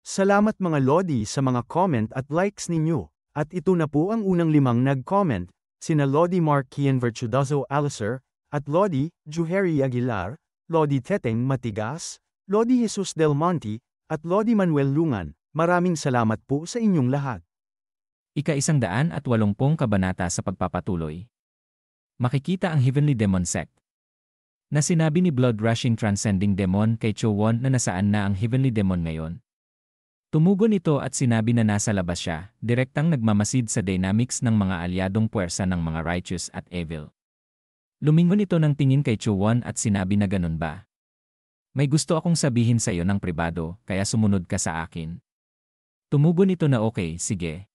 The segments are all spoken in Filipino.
Salamat mga Lodi sa mga comment at likes ninyo. At ito na po ang unang 5 nag-comment, sina Lodi Mark Kian Virtudoso Alicer, at Lodi Juheri Aguilar, Lodi Teteng Matigas, Lodi Jesus Del Monte, at Lodi Manuel Lungan. Maraming salamat po sa inyong lahat. Ika-180 kabanata sa pagpapatuloy. Makikita ang Heavenly Demon Sect. Na sinabi ni blood-rushing transcending demon kay Chowon na nasaan na ang Heavenly Demon ngayon. Tumugon ito at sinabi na nasa labas siya, direktang nagmamasid sa dynamics ng mga alyadong puwersa ng mga righteous at evil. Lumingon ito ng tingin kay Chowon at sinabi na ganun ba? May gusto akong sabihin sa iyo ng pribado, kaya sumunod ka sa akin. Tumugon ito na okay, sige.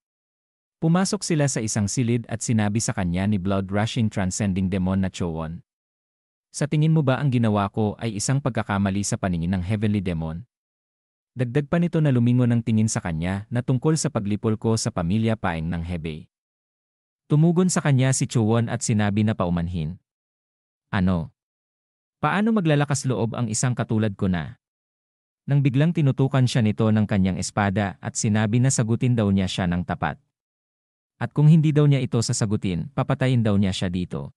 Pumasok sila sa isang silid at sinabi sa kanya ni blood-rushing transcending demon na Chowon. Sa tingin mo ba ang ginawa ko ay isang pagkakamali sa paningin ng Heavenly Demon? Dagdag pa nito na lumingon ng tingin sa kanya na tungkol sa paglipol ko sa pamilya Paeng ng Hebei. Tumugon sa kanya si Chowon at sinabi na paumanhin. Ano? Paano maglalakas loob ang isang katulad ko na? Nang biglang tinutukan siya nito ng kanyang espada at sinabi na sagutin daw niya siya ng tapat. At kung hindi daw niya ito sasagutin, papatayin daw niya siya dito.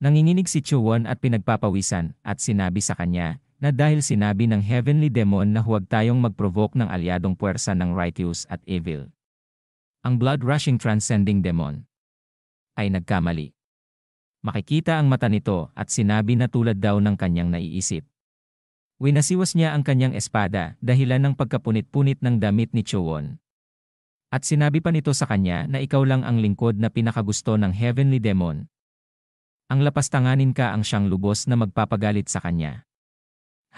Nanginginig si Chowon at pinagpapawisan at sinabi sa kanya na dahil sinabi ng Heavenly Demon na huwag tayong mag-provoke ng alyadong puwersa ng righteous at evil. Ang blood-rushing transcending demon ay nagkamali. Makikita ang mata nito at sinabi na tulad daw ng kanyang naiisip. Winasiwas niya ang kanyang espada dahilan ng pagkapunit-punit ng damit ni Chowon. At sinabi pa nito sa kanya na ikaw lang ang lingkod na pinakagusto ng Heavenly Demon. Ang lapastanganin ka ang siyang lubos na magpapagalit sa kanya.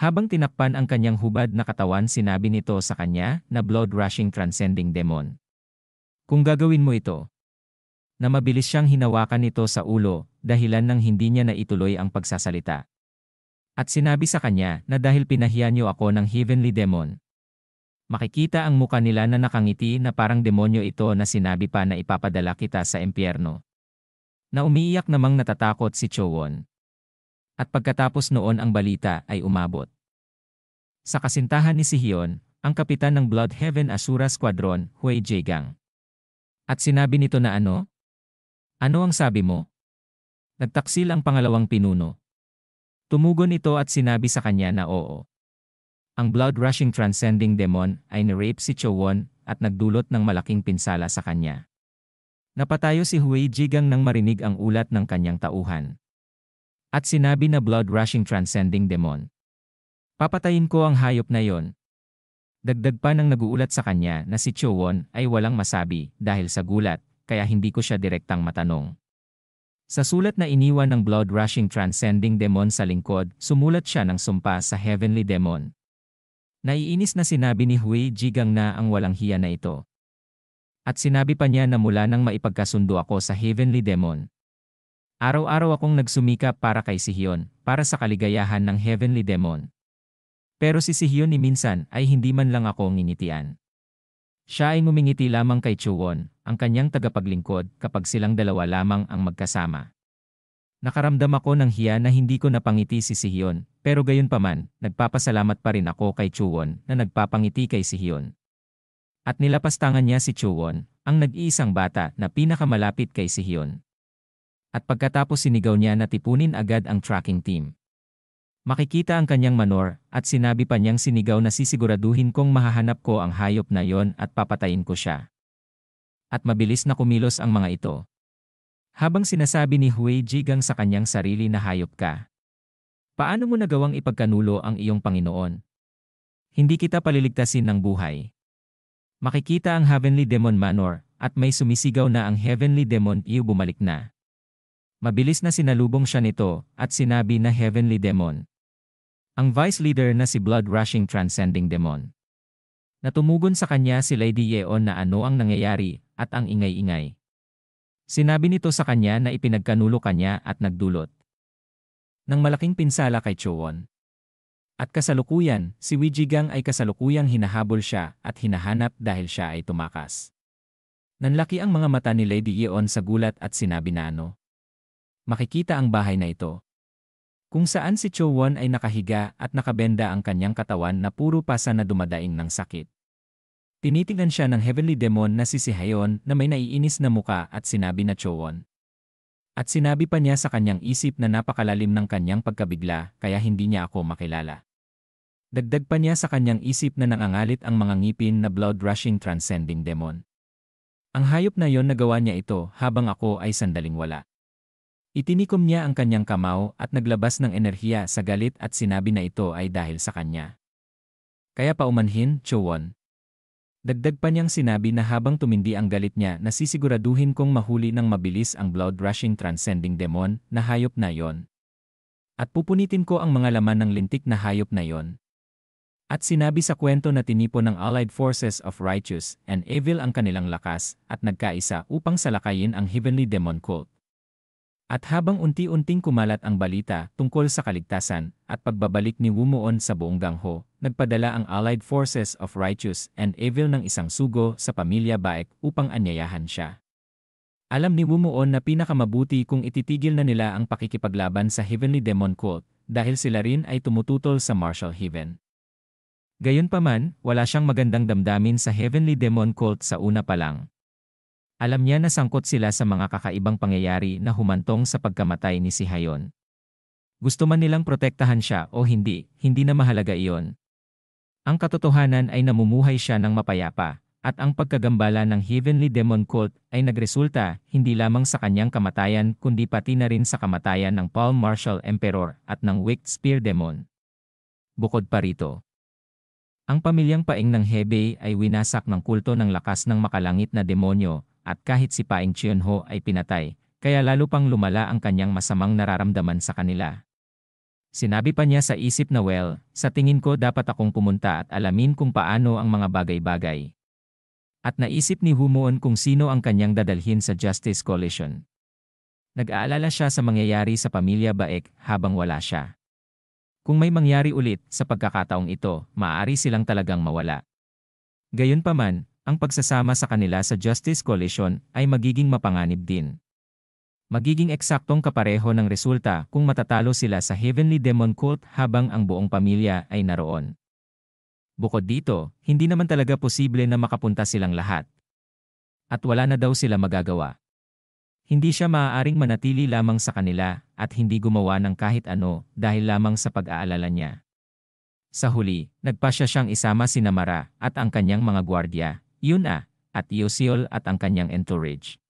Habang tinakpan ang kanyang hubad na katawan sinabi nito sa kanya na blood-rushing transcending demon. Kung gagawin mo ito, na mabilis siyang hinawakan nito sa ulo dahilan ng hindi niya na ituloy ang pagsasalita. At sinabi sa kanya na dahil pinahiya niyo ako ng Heavenly Demon. Makikita ang muka nila na nakangiti na parang demonyo ito na sinabi pa na ipapadala kita sa impyerno. Na umiiyak namang natatakot si Chowon. At pagkatapos noon ang balita ay umabot. Sa kasintahan ni Sihion, ang kapitan ng Blood Heaven Asura Squadron, Hui Jegang. At sinabi nito na ano? Ano ang sabi mo? Nagtaksil ang pangalawang pinuno. Tumugon ito at sinabi sa kanya na oo. Ang blood-rushing transcending demon ay nirape si Chowon at nagdulot ng malaking pinsala sa kanya. Napatayo si Hui Jegang nang marinig ang ulat ng kanyang tauhan. At sinabi na blood-rushing transcending demon. Papatayin ko ang hayop na yon. Dagdag pa nang naguulat sa kanya na si Chowon ay walang masabi dahil sa gulat, kaya hindi ko siya direktang matanong. Sa sulat na iniwan ng blood-rushing transcending demon sa lingkod, sumulat siya ng sumpa sa Heavenly Demon. Naiinis na sinabi ni Hui Jegang na ang walang hiya na ito. At sinabi pa niya na mula nang maipagkasundo ako sa Heavenly Demon. Araw-araw akong nagsumikap para kay Sihion, para sa kaligayahan ng Heavenly Demon. Pero si Sihion ni minsan ay hindi man lang ako nginitian. Siya ay ngumingiti lamang kay Chowon, ang kanyang tagapaglingkod kapag silang dalawa lamang ang magkasama. Nakaramdam ako ng hiya na hindi ko napangiti si Sihion, pero gayunpaman, nagpapasalamat pa rin ako kay Chowon na nagpapangiti kay Sihion. At nilapastangan niya si Chowon, ang nag-iisang bata na pinakamalapit kay Sihion. At pagkatapos sinigaw niya na tipunin agad ang tracking team. Makikita ang kanyang manor at sinabi pa niyang sinigaw na sisiguraduhin kong mahahanap ko ang hayop na yon at papatayin ko siya. At mabilis na kumilos ang mga ito. Habang sinasabi ni Hui Jegang sa kanyang sarili na hayop ka. Paano mo nagawang ipagkanulo ang iyong Panginoon? Hindi kita paliligtasin ng buhay. Makikita ang Heavenly Demon Manor at may sumisigaw na ang Heavenly Demon Yu bumalik na. Mabilis na sinalubong siya nito at sinabi na Heavenly Demon. Ang vice leader na si blood-rushing transcending demon. Natumugon sa kanya si Lady Yeon na ano ang nangyayari at ang ingay-ingay. Sinabi nito sa kanya na ipinagkanulo kanya at nagdulot ng malaking pinsala kay Chowon. At kasalukuyan, si Hui Jegang ay kasalukuyang hinahabol siya at hinahanap dahil siya ay tumakas. Nanlaki ang mga mata ni Lady Yeon sa gulat at sinabi na ano. Makikita ang bahay na ito. Kung saan si Chowon ay nakahiga at nakabenda ang kanyang katawan na puro pasa na dumadaing ng sakit. Tinitingnan siya ng Heavenly Demon na si Sihayon na may naiinis na muka at sinabi na Chowon. At sinabi pa niya sa kanyang isip na napakalalim ng kanyang pagkabigla kaya hindi niya ako makilala. Dagdag pa niya sa kanyang isip na nangangalit ang mga ngipin na blood-rushing transcending demon. Ang hayop na yon nagawa niya ito habang ako ay sandaling wala. Itinikom niya ang kanyang kamao at naglabas ng enerhiya sa galit at sinabi na ito ay dahil sa kanya. Kaya paumanhin, Chowon. Dagdag pa niyang sinabi na habang tumindi ang galit niya na sisiguraduhin kong mahuli ng mabilis ang blood-rushing transcending demon na hayop na yon. At pupunitin ko ang mga laman ng lintik na hayop na yon. At sinabi sa kwento na tinipon ng Allied Forces of Righteous and Evil ang kanilang lakas at nagkaisa upang salakayin ang Heavenly Demon Cult. At habang unti-unting kumalat ang balita tungkol sa kaligtasan at pagbabalik ni Wumuon sa buong Gangho, nagpadala ang Allied Forces of Righteous and Evil ng isang sugo sa pamilya Baek upang anyayahan siya. Alam ni Wumuon na pinakamabuti kung ititigil na nila ang pakikipaglaban sa Heavenly Demon Cult dahil sila rin ay tumututol sa martial heaven. Gayunpaman, wala siyang magandang damdamin sa Heavenly Demon Cult sa una pa lang. Alam niya na sangkot sila sa mga kakaibang pangyayari na humantong sa pagkamatay ni Sihayon. Gusto man nilang protektahan siya o hindi, hindi na mahalaga iyon. Ang katotohanan ay namumuhay siya ng mapayapa, at ang pagkagambala ng Heavenly Demon Cult ay nagresulta hindi lamang sa kanyang kamatayan kundi pati na rin sa kamatayan ng Palm Martial Emperor at ng Wicked Spear Demon. Bukod pa rito, ang pamilyang Paeng ng Hebei ay winasak ng kulto ng lakas ng makalangit na demonyo, at kahit si Paeng Chionho ay pinatay, kaya lalo pang lumala ang kanyang masamang nararamdaman sa kanila. Sinabi pa niya sa isip na sa tingin ko dapat akong pumunta at alamin kung paano ang mga bagay-bagay. At naisip ni Wumuon kung sino ang kanyang dadalhin sa Justice Coalition. Nag-aalala siya sa mangyayari sa pamilya Baek habang wala siya. Kung may mangyari ulit sa pagkakataong ito, maaari silang talagang mawala. Gayunpaman, ang pagsasama sa kanila sa Justice Coalition ay magiging mapanganib din. Magiging eksaktong kapareho ng resulta kung matatalo sila sa Heavenly Demon Cult habang ang buong pamilya ay naroon. Bukod dito, hindi naman talaga posible na makapunta silang lahat. At wala na daw sila magagawa. Hindi siya maaaring manatili lamang sa kanila at hindi gumawa ng kahit ano dahil lamang sa pag-aalala niya. Sa huli, nagpasya siyang isama si Namara at ang kanyang mga gwardya, Yuna, at Yosiol at ang kanyang entourage.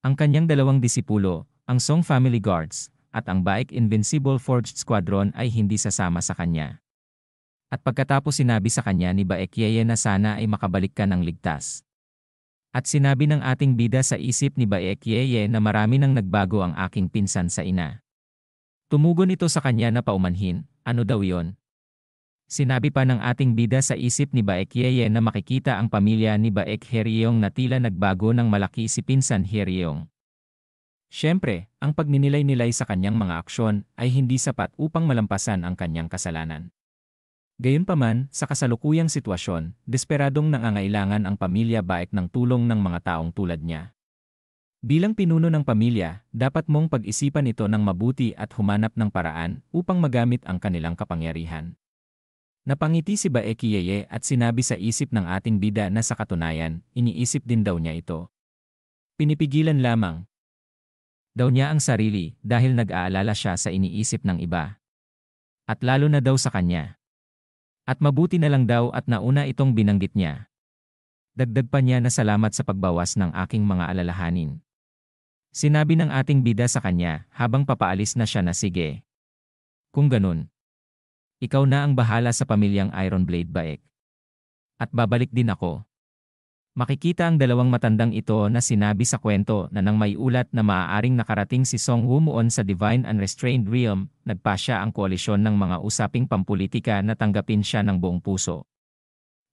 Ang kanyang dalawang disipulo, ang Song Family Guards, at ang Baek Invincible Forged Squadron ay hindi sasama sa kanya. At pagkatapos sinabi sa kanya ni Baek Yeye na sana ay makabalik ka ng ligtas. At sinabi ng ating bida sa isip ni Baek Yeye na marami nang nagbago ang aking pinsan sa ina. Tumugon ito sa kanya na paumanhin, ano daw yon? Sinabi pa ng ating bida sa isip ni Baek Yeye na makikita ang pamilya ni Baek Heryong na tila nagbago ng malaki si Pinsan Heryong. Siyempre, ang pagninilay-nilay sa kanyang mga aksyon ay hindi sapat upang malampasan ang kanyang kasalanan. Gayunpaman, sa kasalukuyang sitwasyon, desperadong nangangailangan ang pamilya Baek ng tulong ng mga taong tulad niya. Bilang pinuno ng pamilya, dapat mong pag-isipan ito ng mabuti at humanap ng paraan upang magamit ang kanilang kapangyarihan. Napangiti si Baek Yeye at sinabi sa isip ng ating bida na sa katunayan, iniisip din daw niya ito. Pinipigilan lamang daw niya ang sarili dahil nag-aalala siya sa iniisip ng iba. At lalo na daw sa kanya. At mabuti na lang daw at nauna itong binanggit niya. Dagdag pa niya na salamat sa pagbawas ng aking mga alalahanin. Sinabi ng ating bida sa kanya habang papaalis na siya na sige. Kung ganun, ikaw na ang bahala sa pamilyang Ironblade Baek. At babalik din ako. Makikita ang dalawang matandang ito na sinabi sa kwento na nang may ulat na maaaring nakarating si Song Wumuon sa Divine Unrestrained Realm, nagpasya ang koalisyon ng mga usaping pampulitika na tanggapin siya ng buong puso.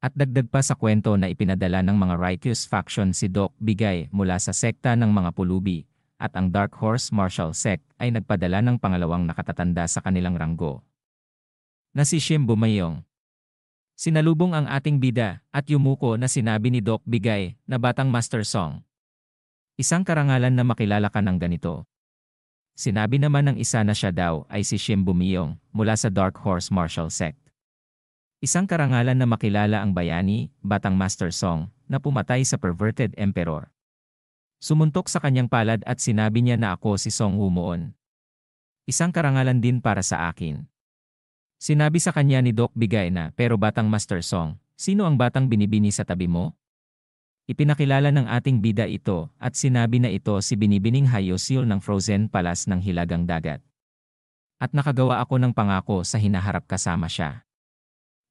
At dagdag pa sa kwento na ipinadala ng mga righteous faction si Doc Bigay mula sa sekta ng mga pulubi, at ang Dark Horse Martial Sect ay nagpadala ng pangalawang nakatatanda sa kanilang ranggo, na si Shimbo Mayong. Sinalubong ang ating bida at yumuko na sinabi ni Doc Bigay na batang Master Song. Isang karangalan na makilala ka ng ganito. Sinabi naman ng isa na siya daw ay si Shimbo Mayong mula sa Dark Horse Martial Sect. Isang karangalan na makilala ang bayani, Batang Master Song, na pumatay sa perverted emperor. Sumuntok sa kanyang palad at sinabi niya na ako si Song Woo-moon. Isang karangalan din para sa akin. Sinabi sa kanya ni Doc Bigay na, pero Batang Master Song, sino ang batang binibini sa tabi mo? Ipinakilala ng ating bida ito at sinabi na ito si Binibining Hyeosil ng Frozen Palace ng Hilagang Dagat. At nakagawa ako ng pangako sa hinaharap kasama siya.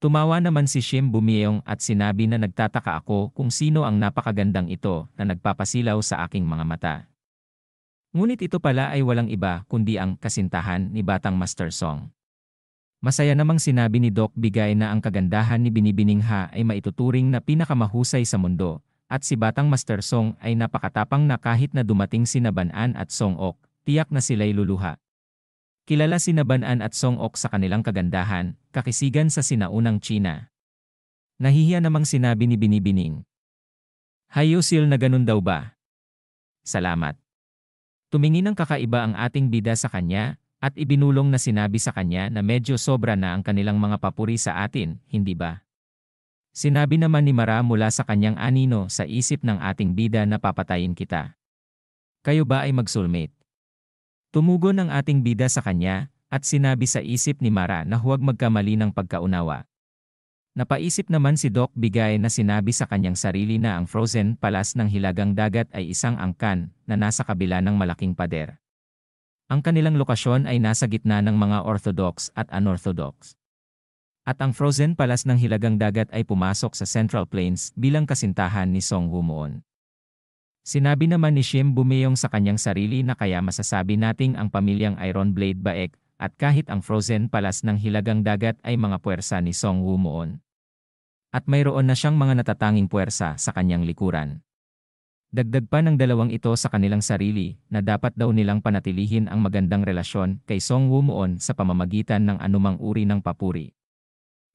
Tumawa naman si Shim Bumyeong at sinabi na nagtataka ako kung sino ang napakagandang ito na nagpapasilaw sa aking mga mata. Ngunit ito pala ay walang iba kundi ang kasintahan ni Batang Master Song. Masaya namang sinabi ni Doc Bigay na ang kagandahan ni Binibining Ha ay maituturing na pinakamahusay sa mundo at si Batang Master Song ay napakatapang na kahit na dumating si Naban-an at Song-ok, tiyak na sila'y luluha. Kilala si Naban-an at Song-ok sa kanilang kagandahan, kakisigan sa sinaunang China. Nahihiya namang sinabi ni Binibining. Hyeosil na ganun daw ba? Salamat. Tumingin ng kakaiba ang ating bida sa kanya, at ibinulong na sinabi sa kanya na medyo sobra na ang kanilang mga papuri sa atin, hindi ba? Sinabi naman ni Mara mula sa kanyang anino sa isip ng ating bida na papatayin kita. Kayo ba ay mag-soulmate? Tumugon ang ating bida sa kanya, at sinabi sa isip ni Mara na huwag magkamali ng pagkaunawa. Napaisip naman si Doc Bigay na sinabi sa kanyang sarili na ang Frozen Palace ng Hilagang Dagat ay isang angkan na nasa kabila ng malaking pader. Ang kanilang lokasyon ay nasa gitna ng mga Orthodox at Unorthodox. At ang Frozen Palace ng Hilagang Dagat ay pumasok sa Central Plains bilang kasintahan ni Song Woo-moon. Sinabi naman ni Shim Bumyeong sa kanyang sarili na kaya masasabi nating ang pamilyang Iron Blade Baek at kahit ang Frozen Palace ng Hilagang Dagat ay mga puwersa ni Song Woo-moon. At mayroon na siyang mga natatanging puwersa sa kanyang likuran. Dagdag pa ng dalawang ito sa kanilang sarili na dapat daw nilang panatilihin ang magandang relasyon kay Song Woo-moon sa pamamagitan ng anumang uri ng papuri.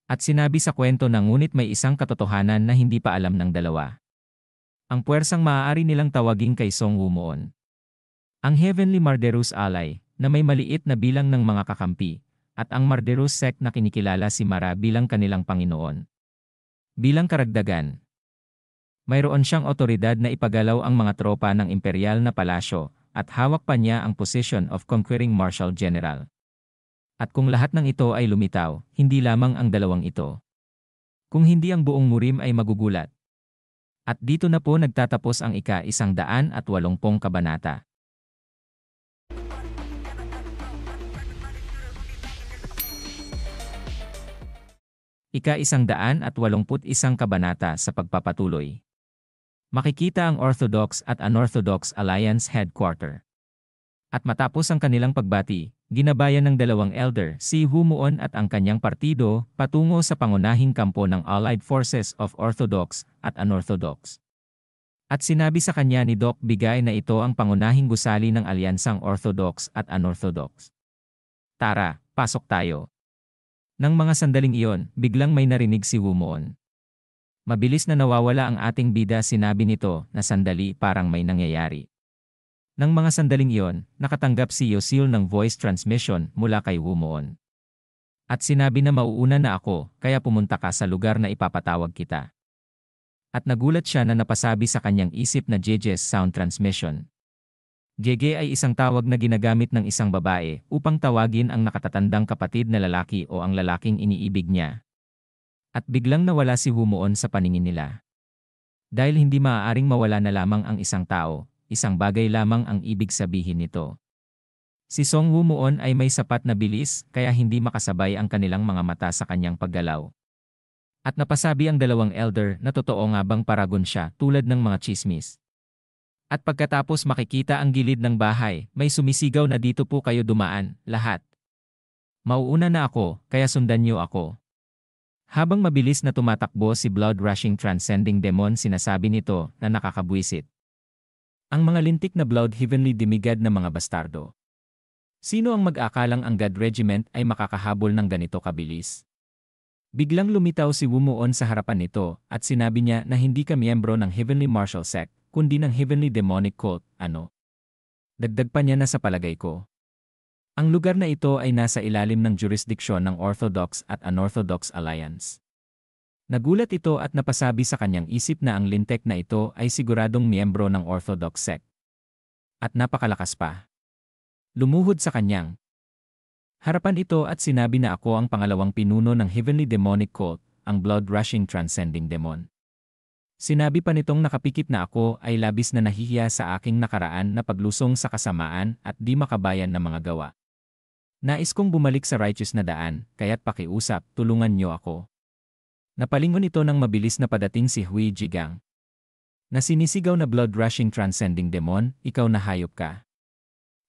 At sinabi sa kwento na ngunit may isang katotohanan na hindi pa alam ng dalawa. Ang puwersang maaari nilang tawagin kay Song Woo-moon. Ang Heavenly Marderus Ally, na may maliit na bilang ng mga kakampi, at ang Marderus sect na kinikilala si Mara bilang kanilang Panginoon. Bilang karagdagan, mayroon siyang otoridad na ipagalaw ang mga tropa ng imperial na palasyo at hawak pa niya ang position of conquering marshal general. At kung lahat ng ito ay lumitaw, hindi lamang ang dalawang ito. Kung hindi ang buong murim ay magugulat. At dito na po nagtatapos ang ika-180 kabanata. Ika-181 kabanata sa pagpapatuloy. Makikita ang Orthodox at Unorthodox Alliance Headquarter. At matapos ang kanilang pagbati, ginabayan ng dalawang elder si Woo-moon at ang kanyang partido patungo sa pangunahing kampo ng Allied Forces of Orthodox at Unorthodox. At sinabi sa kanya ni Doc Bigay na ito ang pangunahing gusali ng alyansang Orthodox at Unorthodox. Tara, pasok tayo. Nang mga sandaling iyon, biglang may narinig si Woo-moon. Mabilis na nawawala ang ating bida, sinabi nito na sandali parang may nangyayari. Nang mga sandaling iyon, nakatanggap si Hyeosil ng voice transmission mula kay Woo-moon. At sinabi na mauuna na ako, kaya pumunta ka sa lugar na ipapatawag kita. At nagulat siya na napasabi sa kanyang isip na Jeje's sound transmission. Jeje ay isang tawag na ginagamit ng isang babae upang tawagin ang nakatatandang kapatid na lalaki o ang lalaking iniibig niya. At biglang nawala si Woo-moon sa paningin nila. Dahil hindi maaaring mawala na lamang ang isang tao, isang bagay lamang ang ibig sabihin nito. Si Song Woo-moon ay may sapat na bilis kaya hindi makasabay ang kanilang mga mata sa kanyang paggalaw. At napasabi ang dalawang elder na totoo nga bang paragon siya tulad ng mga chismis. At pagkatapos makikita ang gilid ng bahay, may sumisigaw na dito po kayo dumaan, lahat. Mauuna na ako, kaya sundan niyo ako. Habang mabilis na tumatakbo si blood-rushing transcending demon, sinasabi nito na nakakabwisit. Ang mga lintik na blood heavenly demigod na mga bastardo. Sino ang mag-akalang ang God Regiment ay makakahabol ng ganito kabilis? Biglang lumitaw si Woo-moon sa harapan nito at sinabi niya na hindi ka miyembro ng Heavenly Martial Sect, kundi ng Heavenly Demonic Cult, ano? Dagdag pa niya na sa palagay ko. Ang lugar na ito ay nasa ilalim ng jurisdiksyon ng Orthodox at Unorthodox Alliance. Nagulat ito at napasabi sa kanyang isip na ang lintek na ito ay siguradong miyembro ng Orthodox sect. At napakalakas pa. Lumuhod sa kanyang harapan ito at sinabi na ako ang pangalawang pinuno ng Heavenly Demonic Cult, ang blood-rushing transcending demon. Sinabi pa nitong nakapikit na ako ay labis na nahihiya sa aking nakaraan na paglusong sa kasamaan at di makabayan ng mga gawa. Nais kong bumalik sa righteous na daan, kaya't pakiusap, tulungan niyo ako. Napalingon ito ng mabilis na padating si Hui Jigang. Na sinisigaw na blood-rushing transcending demon, ikaw na hayop ka.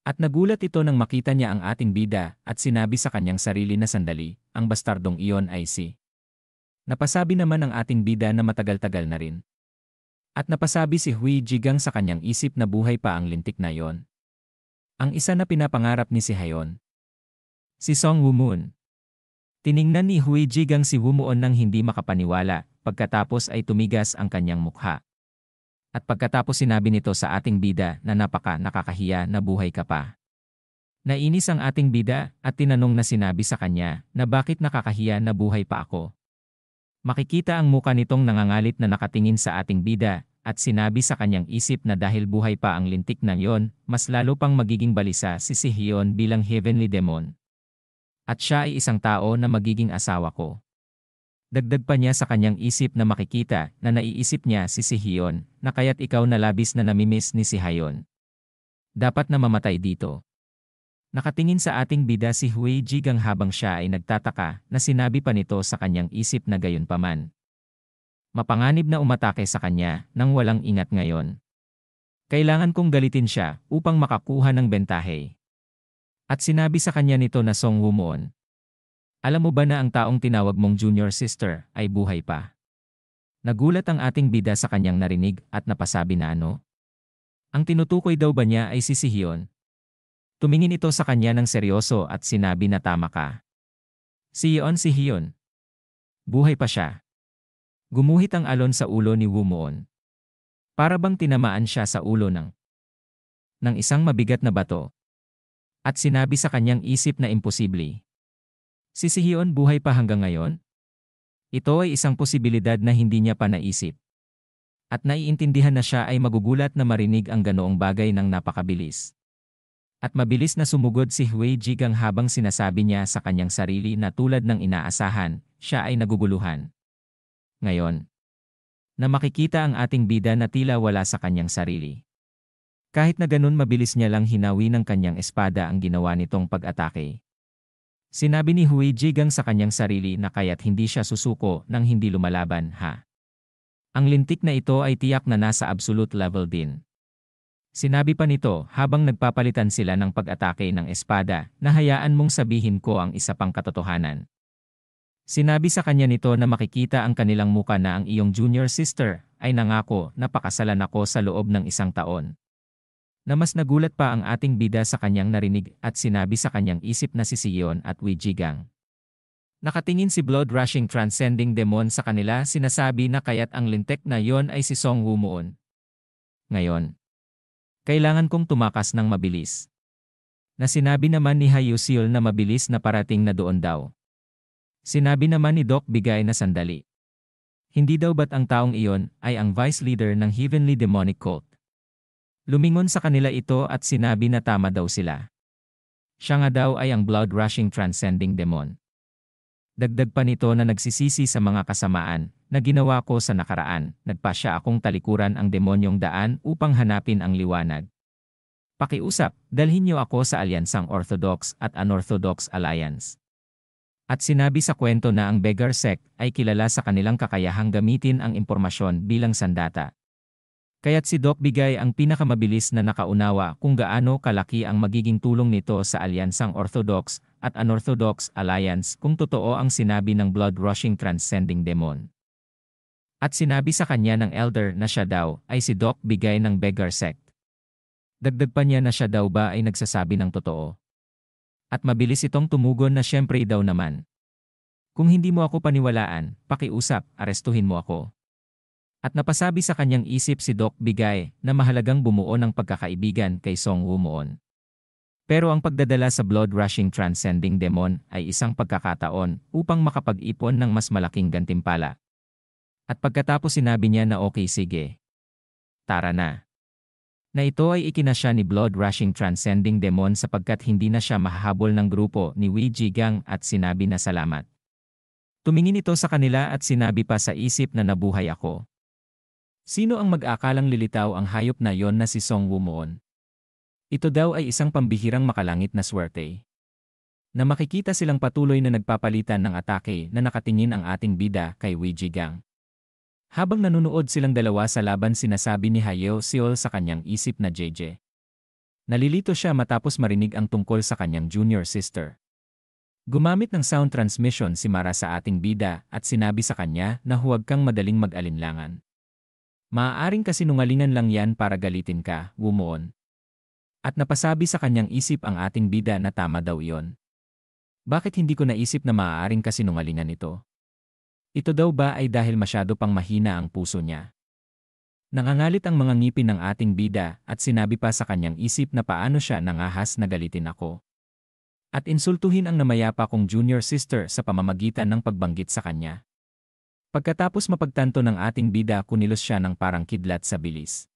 At nagulat ito nang makita niya ang ating bida at sinabi sa kanyang sarili na sandali, ang bastardong iyon ay si. Napasabi naman ang ating bida na matagal-tagal na rin. At napasabi si Hui Jigang sa kanyang isip na buhay pa ang lintik na yon. Ang isa na pinapangarap ni si Hayon. Si Song Woo-moon. Tiningnan ni Hui Jigang si Woo-moon nang hindi makapaniwala, pagkatapos ay tumigas ang kanyang mukha. At pagkatapos sinabi nito sa ating bida na nakakahiya na buhay ka pa. Nainis ang ating bida at tinanong na sinabi sa kanya na bakit nakakahiya na buhay pa ako. Makikita ang muka nitong nangangalit na nakatingin sa ating bida at sinabi sa kanyang isip na dahil buhay pa ang lintik na yon, mas lalo pang magiging balisa si Hyun bilang heavenly demon. At siya ay isang tao na magiging asawa ko. Dagdag pa niya sa kanyang isip na makikita na naiisip niya si Hyun na kaya't ikaw na labis na namimiss ni si Hyun. Dapat na mamatay dito. Nakatingin sa ating bida si Hui Jigang habang siya ay nagtataka na sinabi pa nito sa kanyang isip na gayon paman. Mapanganib na umatake sa kanya nang walang ingat ngayon. Kailangan kong galitin siya upang makakuha ng bentahe. At sinabi sa kanya nito na Song Woo-moon. Alam mo ba na ang taong tinawag mong junior sister ay buhay pa? Nagulat ang ating bida sa kanyang narinig at napasabi na ano? Ang tinutukoy daw ba niya ay si Hyun? Tumingin ito sa kanya ng seryoso at sinabi na tama ka. Si Hyun. Buhay pa siya. Gumuhit ang alon sa ulo ni Woo-moon. Para bang tinamaan siya sa ulo ng isang mabigat na bato. At sinabi sa kanyang isip na imposible. Si Hyun buhay pa hanggang ngayon? Ito ay isang posibilidad na hindi niya pa naisip. At naiintindihan na siya ay magugulat na marinig ang ganoong bagay ng napakabilis. At mabilis na sumugod si Hui Jigang habang sinasabi niya sa kanyang sarili na tulad ng inaasahan, siya ay naguguluhan. Ngayon, na makikita ang ating bida na tila wala sa kanyang sarili. Kahit na ganun mabilis niya lang hinawi ng kanyang espada ang ginawa nitong pag-atake. Sinabi ni Hui Jigang sa kanyang sarili na kaya't hindi siya susuko nang hindi lumalaban ha. Ang lintik na ito ay tiyak na nasa absolute level din. Sinabi pa nito habang nagpapalitan sila ng pag-atake ng espada na hayaan mong sabihin ko ang isa pang katotohanan. Sinabi sa kanya nito na makikita ang kanilang muka na ang iyong junior sister ay nangako na pakasalan ako sa loob ng 1 taon. Na mas nagulat pa ang ating bida sa kanyang narinig at sinabi sa kanyang isip na si Hyun at Hui Jigang. Nakatingin si blood-rushing transcending demon sa kanila sinasabi na kaya't ang lintek na yon ay si Song Woo-moon. Ngayon, kailangan kong tumakas ng mabilis. Na sinabi naman ni Hyuseol na mabilis na parating na doon daw. Sinabi naman ni Doc Bigay na sandali. Hindi daw ba't ang taong iyon ay ang vice leader ng Heavenly Demonic Cult? Lumingon sa kanila ito at sinabi na tama daw sila. Siya nga daw ay ang blood-rushing transcending demon. Dagdag pa nito na nagsisisi sa mga kasamaan na ginawa ko sa nakaraan, nagpasya akong talikuran ang demonyong daan upang hanapin ang liwanag. Pakiusap, dalhin niyo ako sa alyansang Orthodox at Unorthodox Alliance. At sinabi sa kwento na ang Beggar Sect ay kilala sa kanilang kakayahang gamitin ang impormasyon bilang sandata. Kaya't si Doc Bigay ang pinakamabilis na nakaunawa kung gaano kalaki ang magiging tulong nito sa alyansang Orthodox at Unorthodox Alliance kung totoo ang sinabi ng blood-rushing transcending demon. At sinabi sa kanya ng elder na siya daw ay si Doc Bigay ng Beggar Sect. Dagdag pa niya na siya daw ba ay nagsasabi ng totoo. At mabilis itong tumugon na siyempre daw naman. Kung hindi mo ako paniwalaan, pakiusap, arestuhin mo ako. At napasabi sa kanyang isip si Doc Bigay na mahalagang bumuo ng pagkakaibigan kay Song Woo-moon. Pero ang pagdadala sa blood-rushing transcending demon ay isang pagkakataon upang makapag-ipon ng mas malaking gantimpala. At pagkatapos sinabi niya na okay sige. Tara na. Na ito ay ikinasya ni blood-rushing transcending demon sapagkat hindi na siya mahahabol ng grupo ni Wei Jigang at sinabi na salamat. Tumingin ito sa kanila at sinabi pa sa isip na nabuhay ako. Sino ang mag-akalang lilitaw ang hayop na yon na si Song Wumoon? Ito daw ay isang pambihirang makalangit na swerte. Na makikita silang patuloy na nagpapalitan ng atake na nakatingin ang ating bida kay Wei Jigang. Habang nanunood silang dalawa sa laban sinasabi ni Hayo Seol sa kanyang isip na JJ. Nalilito siya matapos marinig ang tungkol sa kanyang junior sister. Gumamit ng sound transmission si Mara sa ating bida at sinabi sa kanya na huwag kang madaling mag-alinlangan. Maaaring kasinungalingan lang yan para galitin ka, Wumoon. At napasabi sa kanyang isip ang ating bida na tama daw iyon. Bakit hindi ko naisip na maaaring kasinungalingan ito? Ito daw ba ay dahil masyado pang mahina ang puso niya? Nangangalit ang mga ngipin ng ating bida at sinabi pa sa kanyang isip na paano siya nangahas na galitin ako. At insultuhin ang namayapa kong junior sister sa pamamagitan ng pagbanggit sa kanya. Pagkatapos mapagtanto ng ating bida kunilos siya ng parang kidlat sa bilis.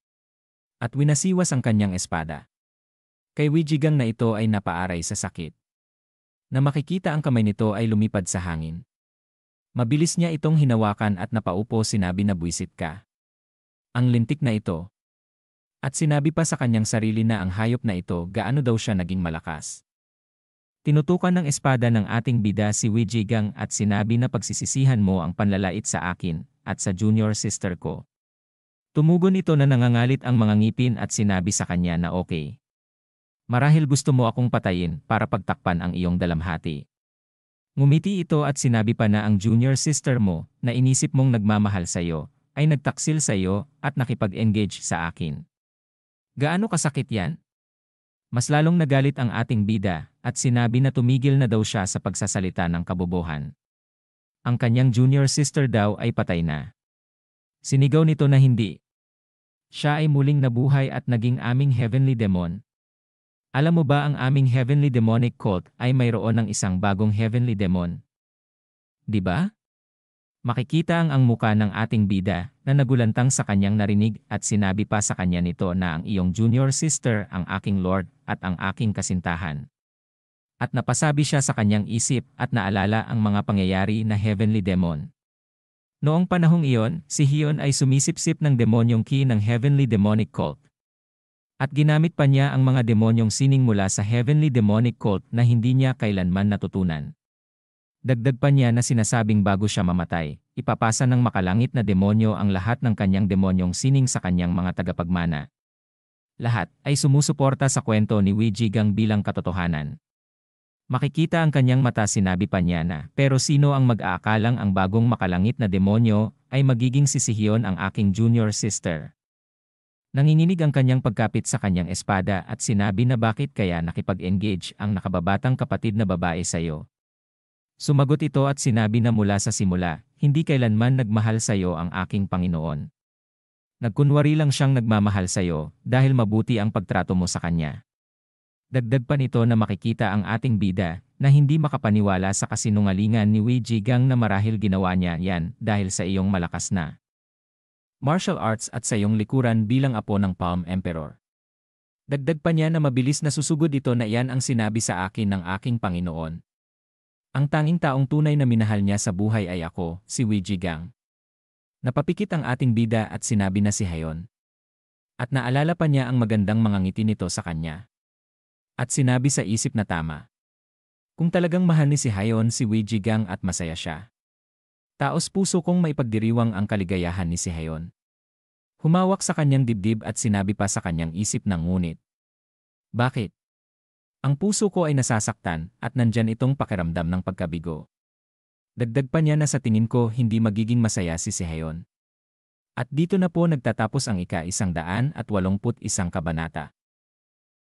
At winasiwas ang kanyang espada. Kay Wei Jigang na ito ay napaaray sa sakit. Na makikita ang kamay nito ay lumipad sa hangin. Mabilis niya itong hinawakan at napaupo sinabi na buwisit ka. Ang lintik na ito. At sinabi pa sa kanyang sarili na ang hayop na ito gaano daw siya naging malakas. Tinutukan ng espada ng ating bida si Wei Jigang at sinabi na pagsisisihan mo ang panlalait sa akin at sa junior sister ko. Tumugon ito na nangangalit ang mga ngipin at sinabi sa kanya na okay. Marahil gusto mo akong patayin para pagtakpan ang iyong dalamhati. Ngumiti ito at sinabi pa na ang junior sister mo na inisip mong nagmamahal sa iyo ay nagtaksil sa iyo at nakipag-engage sa akin. Gaano kasakit yan? Mas lalong nagalit ang ating bida at sinabi na tumigil na daw siya sa pagsasalita ng kabobohan. Ang kanyang junior sister daw ay patay na. Sinigaw nito na hindi. Siya ay muling nabuhay at naging aming heavenly demon. Alam mo ba ang aming heavenly demonic cult ay mayroon ng isang bagong heavenly demon? Di ba? Makikita ang muka ng ating bida na nagulantang sa kanyang narinig at sinabi pa sa kanya nito na ang iyong junior sister ang aking lord at ang aking kasintahan. At napasabi siya sa kanyang isip at naalala ang mga pangyayari na heavenly demon. Noong panahong iyon, si Hyun ay sumisipsip ng demonyong ki ng heavenly demonic cult. At ginamit pa niya ang mga demonyong sining mula sa heavenly demonic cult na hindi niya kailanman natutunan. Dagdag pa niya na sinasabing bago siya mamatay, ipapasa ng makalangit na demonyo ang lahat ng kanyang demonyong sining sa kanyang mga tagapagmana. Lahat ay sumusuporta sa kwento ni Wei Jigang bilang katotohanan. Makikita ang kanyang mata sinabi pa niya na, pero sino ang mag-aakalang ang bagong makalangit na demonyo ay magiging si Hyun ang aking junior sister. Nanginginig ang kanyang pagkapit sa kanyang espada at sinabi na bakit kaya nakipag-engage ang nakababatang kapatid na babae sa iyo. Sumagot ito at sinabi na mula sa simula, hindi kailanman nagmahal sa iyo ang aking Panginoon. Nagkunwari lang siyang nagmamahal sa iyo dahil mabuti ang pagtrato mo sa kanya. Dagdag pa nito na makikita ang ating bida na hindi makapaniwala sa kasinungalingan ni Wei Jigang na marahil ginawa niya yan dahil sa iyong malakas na martial arts at sa iyong likuran bilang apo ng Palm Emperor. Dagdag pa niya na mabilis na susugod ito na iyan ang sinabi sa akin ng aking Panginoon. Ang tanging taong tunay na minahal niya sa buhay ay ako, si Wei Jigang. Napapikit ang ating bida at sinabi na si Hyun. At naalala pa niya ang magandang mga ngiti nito sa kanya. At sinabi sa isip na tama. Kung talagang mahal ni si Hyun si Wei Jigang at masaya siya. Taos puso kong maipagdiriwang ang kaligayahan ni si Hyun. Humawak sa kanyang dibdib at sinabi pa sa kanyang isip ng ngunit. Bakit? Ang puso ko ay nasasaktan at nandyan itong pakiramdam ng pagkabigo. Dagdag pa niya na sa tingin ko hindi magiging masaya si Hyun. At dito na po nagtatapos ang ika-181 kabanata.